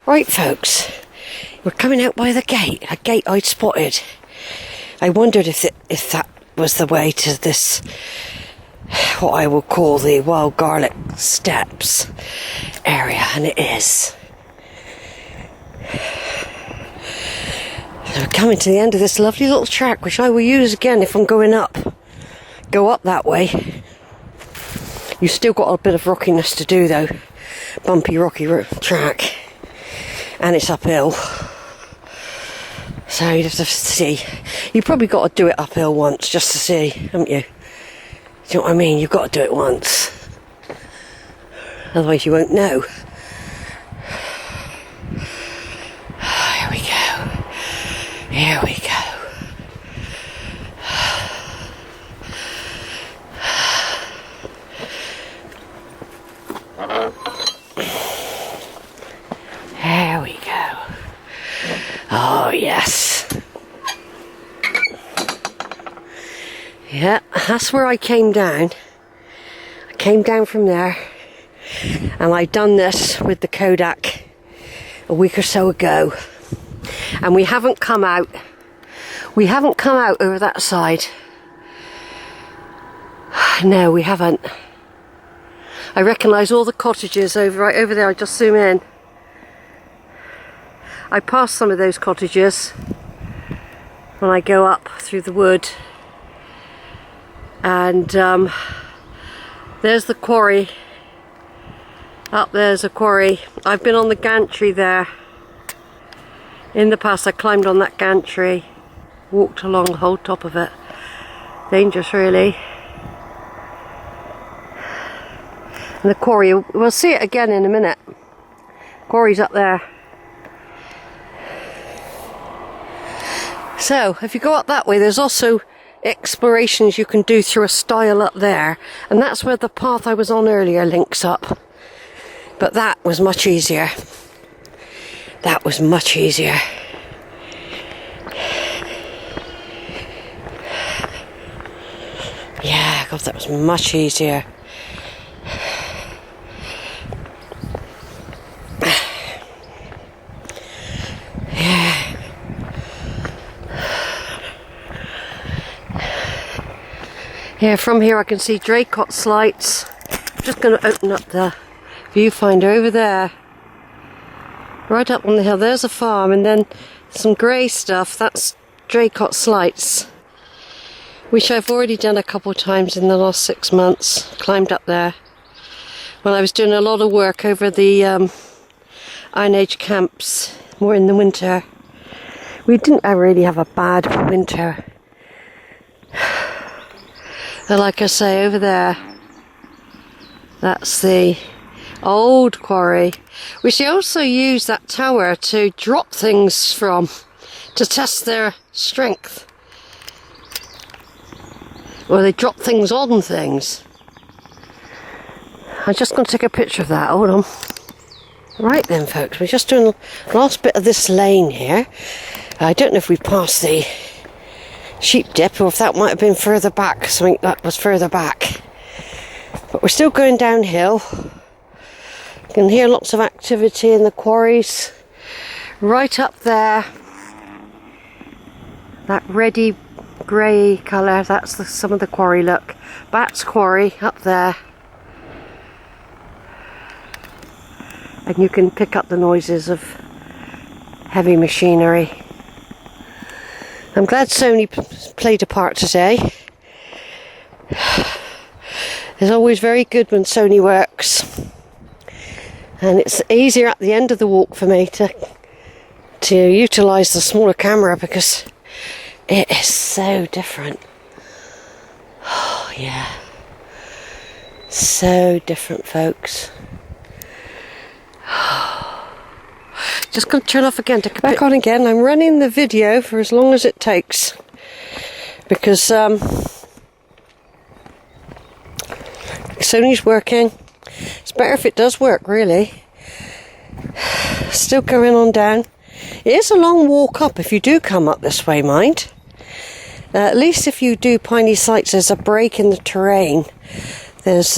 Right folks, we're coming out by the gate, a gate I'd spotted. I wondered if that was the way to this, what I will call the Wild Garlic Steps area, and it is. So we're coming to the end of this lovely little track, which I will use again if I'm going up. Go up that way. You've still got a bit of rockiness to do though. Bumpy, rocky track. And it's uphill. So you have to see. You've probably got to do it uphill once just to see, haven't you? Do you know what I mean? You've got to do it once. Otherwise you won't know. Here we go. Here we go. There we go. Oh yes. Yeah, that's where I came down. I came down from there, and I'd done this with the Kodak a week or so ago, and we haven't come out. We haven't come out over that side. No, we haven't. I recognise all the cottages right over there. I just zoom in. I pass some of those cottages when I go up through the wood, and there's the quarry. Up there's a quarry. I've been on the gantry there. In the past I climbed on that gantry, walked along the whole top of it. Dangerous really. And the quarry, we'll see it again in a minute. Quarry's up there. So, if you go up that way, there's also explorations you can do through a stile up there, and that's where the path I was on earlier links up. But that was much easier. That was much easier. Yeah, God, that was much easier. Yeah, from here I can see Draycott's lights. I'm just going to open up the viewfinder over there. Right up on the hill, there's a farm, and then some grey stuff, that's Draycott's lights, which I've already done a couple of times in the last 6 months. Climbed up there when I was doing a lot of work over the Iron Age camps, more in the winter. We didn't really have a bad winter. But like I say, over there, that's the old quarry, which they also use that tower to drop things from, to test their strength. Or they drop things on things. I'm just going to take a picture of that, hold on. Right then folks, we're just doing the last bit of this lane here. I don't know if we've passed the sheep dip, or if that might have been further back, something that was further back. But we're still going downhill. You can hear lots of activity in the quarries. Right up there, that reddy grey colour, that's some of the quarry look. Bat's quarry up there. And you can pick up the noises of heavy machinery. I'm glad Sony played a part today. It's always very good when Sony works, and it's easier at the end of the walk for me to utilise the smaller camera because it is so different. Oh yeah, so different folks. Just going to turn off again to come back on again. I'm running the video for as long as it takes because Sony's working. It's better if it does work, really. Still going on down. It is a long walk up if you do come up this way, mind. At least if you do Piney Sights, there's a break in the terrain. There's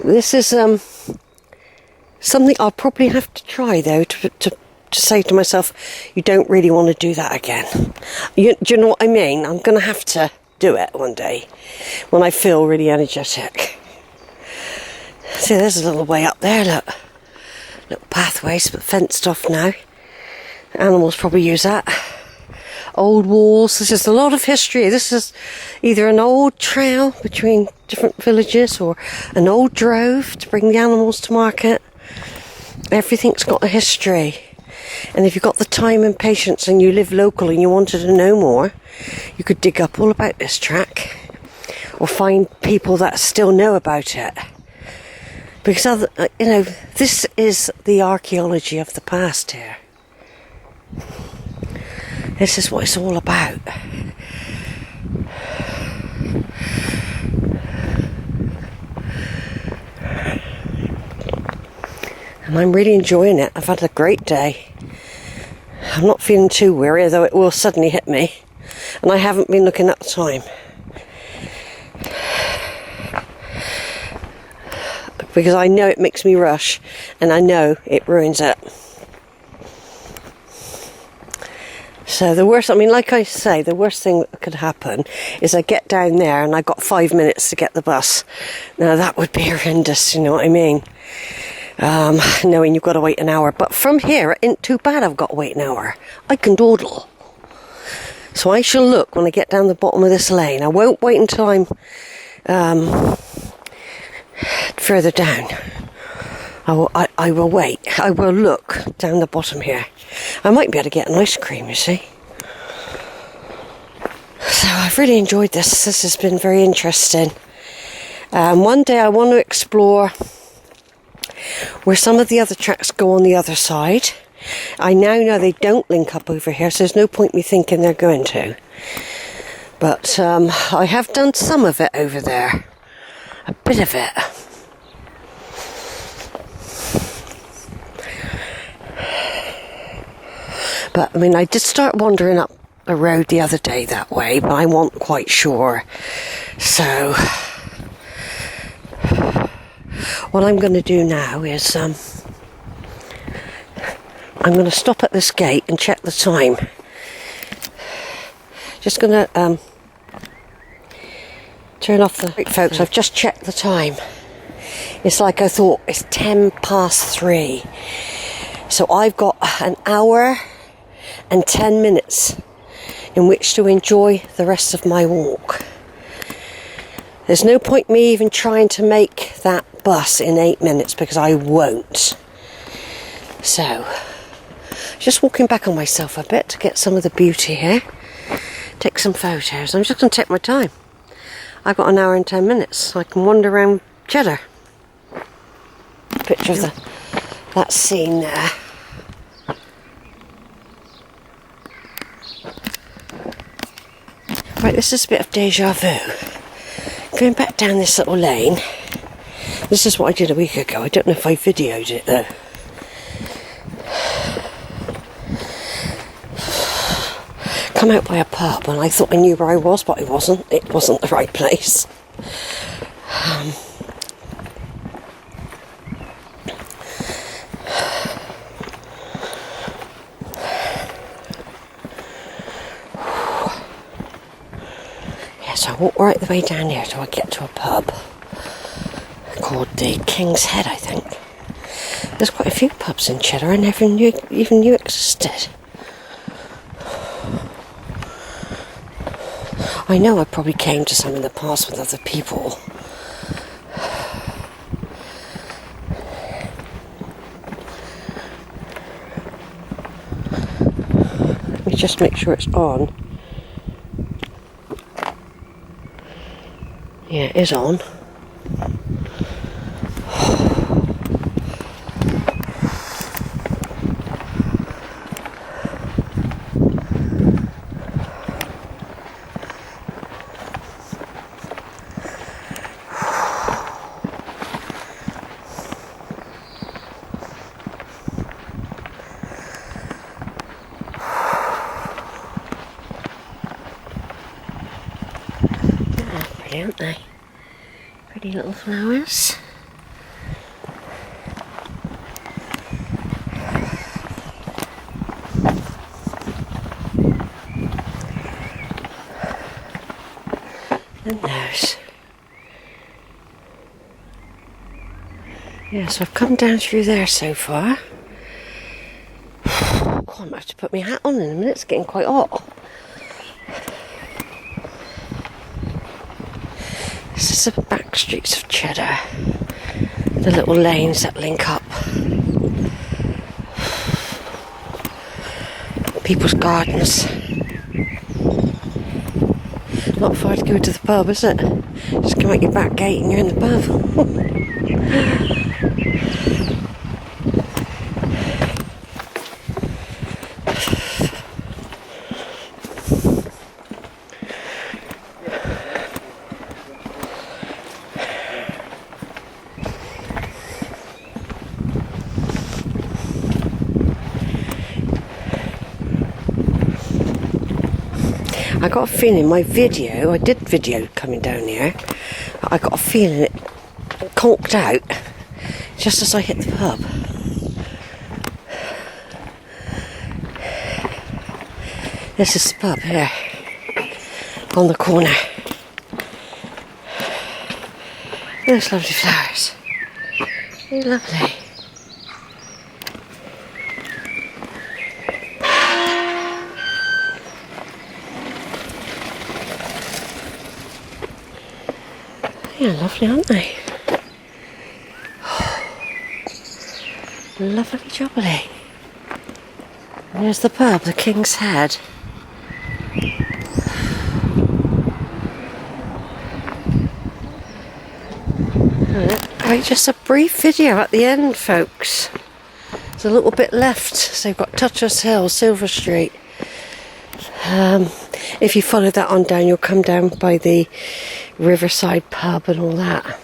this is Something I'll probably have to try though, to say to myself, you don't really want to do that again. Do you know what I mean? I'm going to have to do it one day when I feel really energetic. See, there's a little way up there, look. Little pathways, but fenced off now. Animals probably use that. Old walls. There's just a lot of history. This is either an old trail between different villages or an old drove to bring the animals to market. Everything's got a history. And if you've got the time and patience and you live local and you wanted to know more, you could dig up all about this track or find people that still know about it. Because, this is the archaeology of the past here. This is what it's all about. And I'm really enjoying it. I've had a great day. I'm not feeling too weary, though it will suddenly hit me. And I haven't been looking at the time. Because I know it makes me rush, and I know it ruins it. So the worst, like I say, the worst thing that could happen is I get down there and I got 5 minutes to get the bus. Now that would be horrendous, you know what I mean? Knowing you've got to wait an hour. But from here, it ain't too bad I've got to wait an hour. I can dawdle. So I shall look when I get down the bottom of this lane. I won't wait until I'm further down. I will wait. I will look down the bottom here. I might be able to get an ice cream, you see. So I've really enjoyed this. This has been very interesting. One day I want to explore where some of the other tracks go on the other side. I now know they don't link up over here, so there's no point me thinking they're going to. But I have done some of it over there. A bit of it. But, I did start wandering up a road the other day that way, but I wasn't quite sure. So, what I'm going to do now is, I'm going to stop at this gate and check the time. Just going to turn off the... Folks, I've just checked the time. It's like I thought, it's 3:10. So I've got an hour and 10 minutes in which to enjoy the rest of my walk. There's no point me even trying to make that bus in 8 minutes because I won't. So, just walking back on myself a bit to get some of the beauty here. Take some photos. I'm just going to take my time. I've got an hour and 10 minutes. I can wander around Cheddar. Picture of that scene there. Right, this is a bit of deja vu. Going back down this little lane. This is what I did a week ago. I don't know if I videoed it though. Come out by a pub and I thought I knew where I was, but I wasn't. It wasn't the right place. So I walk right the way down here till I get to a pub called the King's Head, I think. There's quite a few pubs in Cheddar I never even knew existed. I know I probably came to some in the past with other people. Let me just make sure it's on. Yeah, it is on. Pretty, aren't they? Pretty little flowers. And those. Yeah, so I've come down through there so far. God, I might have to put my hat on in a minute, it's getting quite hot. This is the back streets of Cheddar. The little lanes that link up. People's gardens. Not far to go to the pub, is it? Just come out your back gate and you're in the pub. I got a feeling I did video coming down here, but I got a feeling it conked out just as I hit the pub. This is the pub here, on the corner. Those lovely flowers. They're lovely. Yeah, lovely, aren't they? Lovely jubbly. And there's the pub, the King's Head. Right, just a brief video at the end, folks. There's a little bit left. So you've got Tuttors Hill, Silver Street. If you follow that on down, you'll come down by the Riverside pub and all that.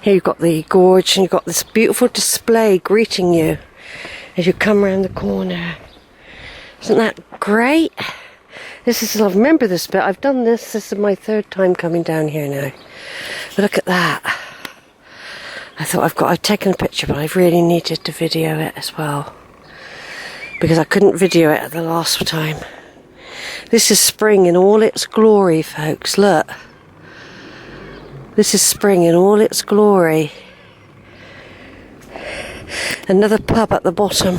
Here you've got the gorge and you've got this beautiful display greeting you as you come around the corner. Isn't that great? This is, I remember this bit, I've done this is my third time coming down here now. But look at that. I thought I've taken a picture, but I've really needed to video it as well, because I couldn't video it at the last time. This is spring in all its glory, folks, look. This is spring in all its glory. Another pub at the bottom.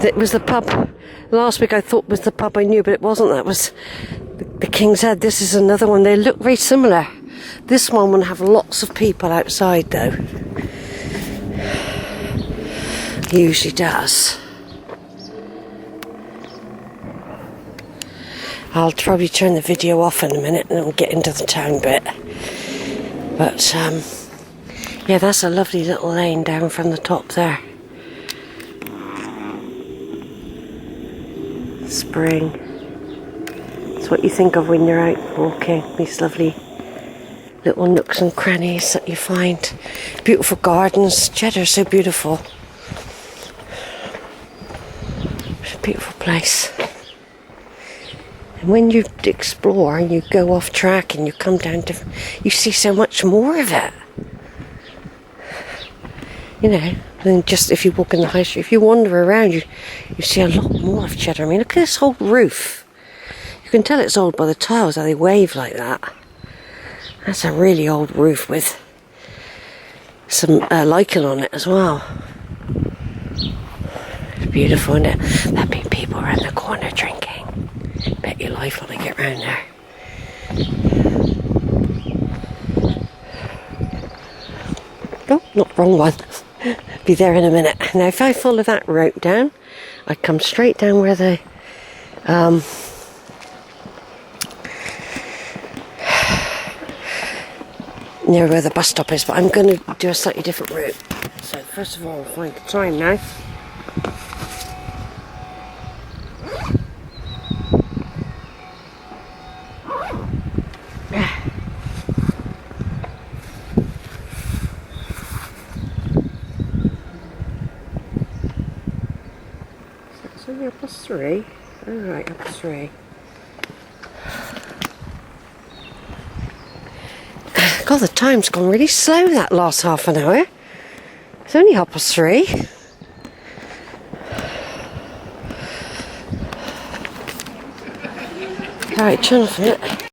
That was the pub last week I thought was the pub I knew, but it wasn't. That was the King's Head. This is another one. They look very similar. This one will have lots of people outside though. Usually does. I'll probably turn the video off in a minute and we'll get into the town bit. But yeah, that's a lovely little lane down from the top there. Spring. It's what you think of when you're out walking. These lovely little nooks and crannies that you find. Beautiful gardens. Cheddar's so beautiful. It's a beautiful place. And when you explore and you go off track and you come down to, you see so much more of it. You know, than just if you walk in the high street. If you wander around, you see a lot more of Cheddar. I mean, look at this whole roof. You can tell it's old by the tiles, how they wave like that. That's a really old roof with some lichen on it as well. It's beautiful, isn't it? There'll be people around the corner drinking. Bet your life when I get round there. Oh, not wrong one. Be there in a minute. Now if I follow that route down, I come straight down where the near where the bus stop is, but I'm going to do a slightly different route. So first of all, I'll find the time now. It's only 3:30. Alright, 3:30. God, the time's gone really slow that last half an hour. It's only 3:30. Alright, turn off a minute.